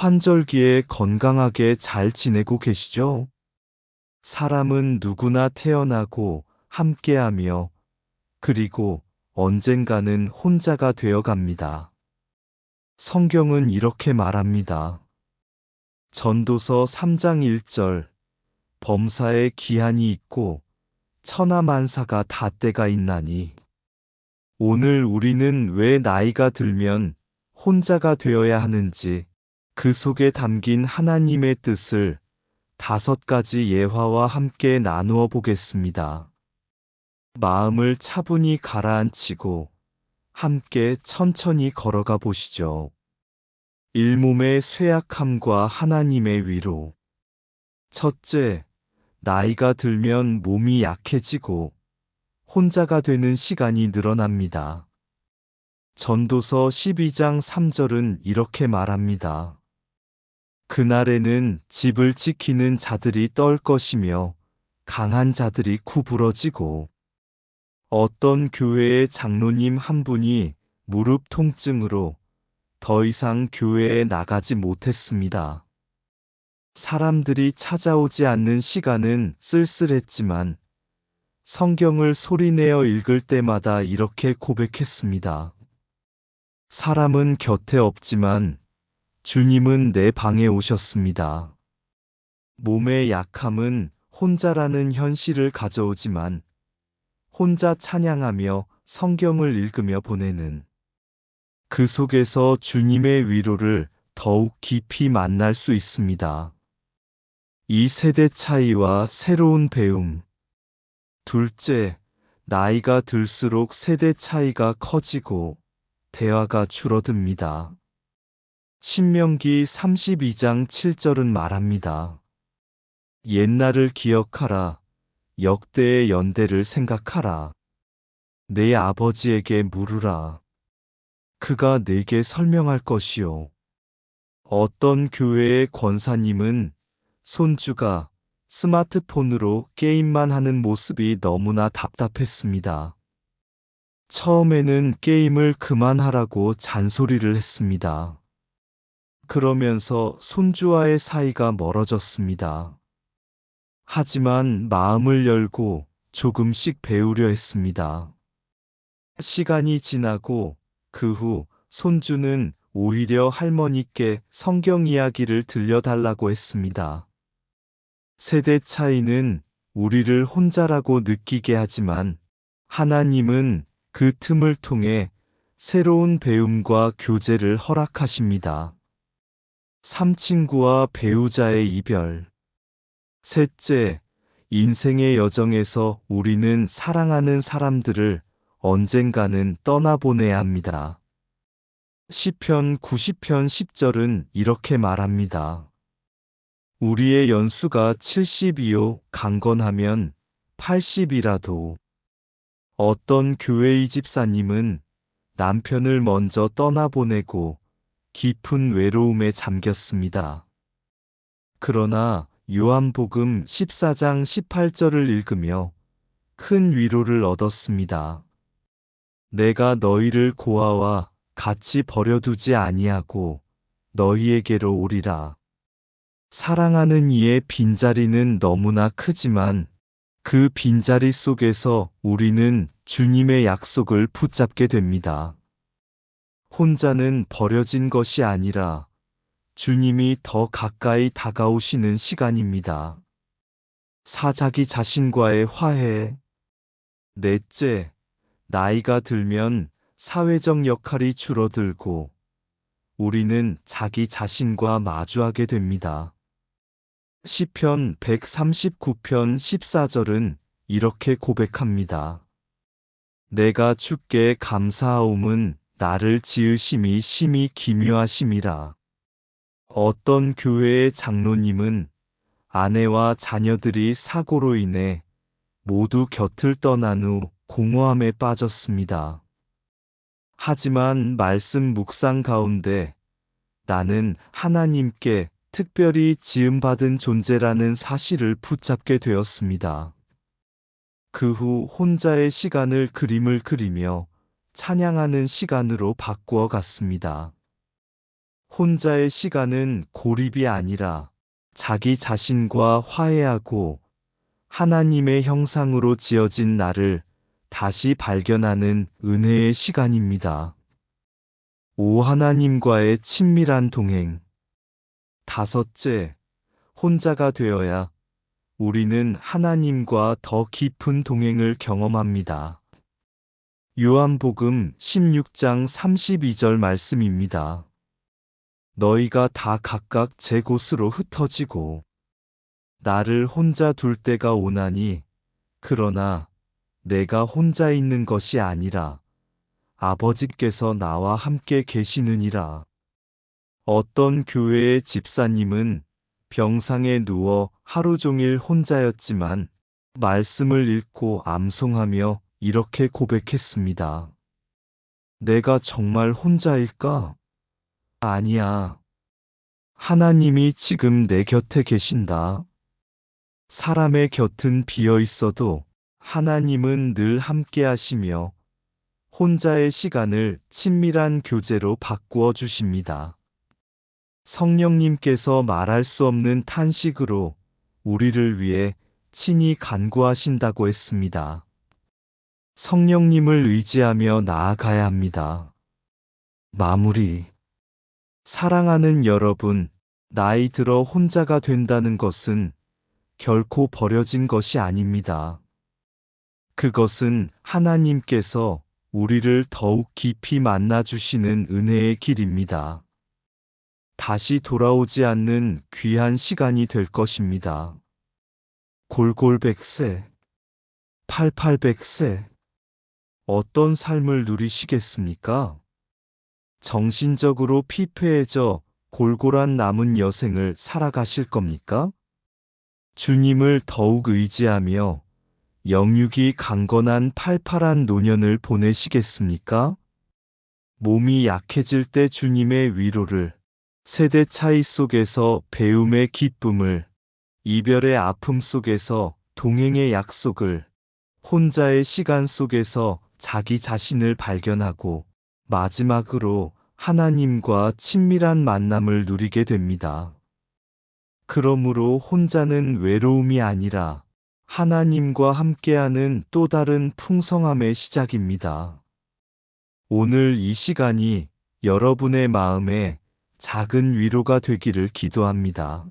환절기에 건강하게 잘 지내고 계시죠? 사람은 누구나 태어나고 함께하며 그리고 언젠가는 혼자가 되어 갑니다. 성경은 이렇게 말합니다. 전도서 3장 1절 범사에 기한이 있고 천하만사가 다 때가 있나니. 오늘 우리는 왜 나이가 들면 혼자가 되어야 하는지 그 속에 담긴 하나님의 뜻을 5가지 예화와 함께 나누어 보겠습니다. 마음을 차분히 가라앉히고 함께 천천히 걸어가 보시죠. 일몸의 쇠약함과 하나님의 위로. 첫째, 나이가 들면 몸이 약해지고 혼자가 되는 시간이 늘어납니다. 전도서 12장 3절은 이렇게 말합니다. 그날에는 집을 지키는 자들이 떨 것이며 강한 자들이 구부러지고. 어떤 교회의 장로님 한 분이 무릎 통증으로 더 이상 교회에 나가지 못했습니다. 사람들이 찾아오지 않는 시간은 쓸쓸했지만 성경을 소리내어 읽을 때마다 이렇게 고백했습니다. 사람은 곁에 없지만 주님은 내 방에 오셨습니다. 몸의 약함은 혼자라는 현실을 가져오지만 혼자 찬양하며 성경을 읽으며 보내는 그 속에서 주님의 위로를 더욱 깊이 만날 수 있습니다. 이 세대 차이와 새로운 배움. 둘째, 나이가 들수록 세대 차이가 커지고 대화가 줄어듭니다. 신명기 32장 7절은 말합니다. 옛날을 기억하라. 역대의 연대를 생각하라. 내 아버지에게 물으라. 그가 내게 설명할 것이요. 어떤 교회의 권사님은 손주가 스마트폰으로 게임만 하는 모습이 너무나 답답했습니다. 처음에는 게임을 그만하라고 잔소리를 했습니다. 그러면서 손주와의 사이가 멀어졌습니다. 하지만 마음을 열고 조금씩 배우려 했습니다. 시간이 지나고 그 후 손주는 오히려 할머니께 성경 이야기를 들려달라고 했습니다. 세대 차이는 우리를 혼자라고 느끼게 하지만 하나님은 그 틈을 통해 새로운 배움과 교제를 허락하십니다. 삼친구와 배우자의 이별. 셋째, 인생의 여정에서 우리는 사랑하는 사람들을 언젠가는 떠나보내야 합니다. 시편 90편 10절은 이렇게 말합니다. 우리의 연수가 70이요 강건하면 80이라도. 어떤 교회의 집사님은 남편을 먼저 떠나보내고 깊은 외로움에 잠겼습니다. 그러나 요한복음 14장 18절을 읽으며 큰 위로를 얻었습니다. 내가 너희를 고아와 같이 버려두지 아니하고 너희에게로 오리라. 사랑하는 이의 빈자리는 너무나 크지만 그 빈자리 속에서 우리는 주님의 약속을 붙잡게 됩니다. 혼자는 버려진 것이 아니라 주님이 더 가까이 다가오시는 시간입니다. 자기 자신과의 화해. 넷째, 나이가 들면 사회적 역할이 줄어들고 우리는 자기 자신과 마주하게 됩니다. 시편 139편 14절은 이렇게 고백합니다. 내가 주께 감사하옴은 나를 지으심이 심히 기묘하심이라. 어떤 교회의 장로님은 아내와 자녀들이 사고로 인해 모두 곁을 떠난 후 공허함에 빠졌습니다. 하지만 말씀 묵상 가운데 나는 하나님께 특별히 지음받은 존재라는 사실을 붙잡게 되었습니다. 그 후 혼자의 시간을 그림을 그리며 찬양하는 시간으로 바꾸어 갔습니다. 혼자의 시간은 고립이 아니라 자기 자신과 화해하고 하나님의 형상으로 지어진 나를 다시 발견하는 은혜의 시간입니다. 오 하나님과의 친밀한 동행. 다섯째, 혼자가 되어야 우리는 하나님과 더 깊은 동행을 경험합니다. 요한복음 16장 32절 말씀입니다. 너희가 다 각각 제 곳으로 흩어지고 나를 혼자 둘 때가 오나니 그러나 내가 혼자 있는 것이 아니라 아버지께서 나와 함께 계시느니라. 어떤 교회의 집사님은 병상에 누워 하루 종일 혼자였지만 말씀을 읽고 암송하며 이렇게 고백했습니다. 내가 정말 혼자일까? 아니야. 하나님이 지금 내 곁에 계신다. 사람의 곁은 비어 있어도 하나님은 늘 함께 하시며 혼자의 시간을 친밀한 교제로 바꾸어 주십니다. 성령님께서 말할 수 없는 탄식으로 우리를 위해 친히 간구하신다고 했습니다. 성령님을 의지하며 나아가야 합니다. 마무리. 사랑하는 여러분, 나이 들어 혼자가 된다는 것은 결코 버려진 것이 아닙니다. 그것은 하나님께서 우리를 더욱 깊이 만나주시는 은혜의 길입니다. 다시 돌아오지 않는 귀한 시간이 될 것입니다. 골골백세, 팔팔백세, 어떤 삶을 누리시겠습니까? 정신적으로 피폐해져 골골한 남은 여생을 살아가실 겁니까? 주님을 더욱 의지하며 영육이 강건한 팔팔한 노년을 보내시겠습니까? 몸이 약해질 때 주님의 위로를, 세대 차이 속에서 배움의 기쁨을, 이별의 아픔 속에서 동행의 약속을, 혼자의 시간 속에서 자기 자신을 발견하고 마지막으로 하나님과 친밀한 만남을 누리게 됩니다. 그러므로 혼자는 외로움이 아니라 하나님과 함께하는 또 다른 풍성함의 시작입니다. 오늘 이 시간이 여러분의 마음에 작은 위로가 되기를 기도합니다.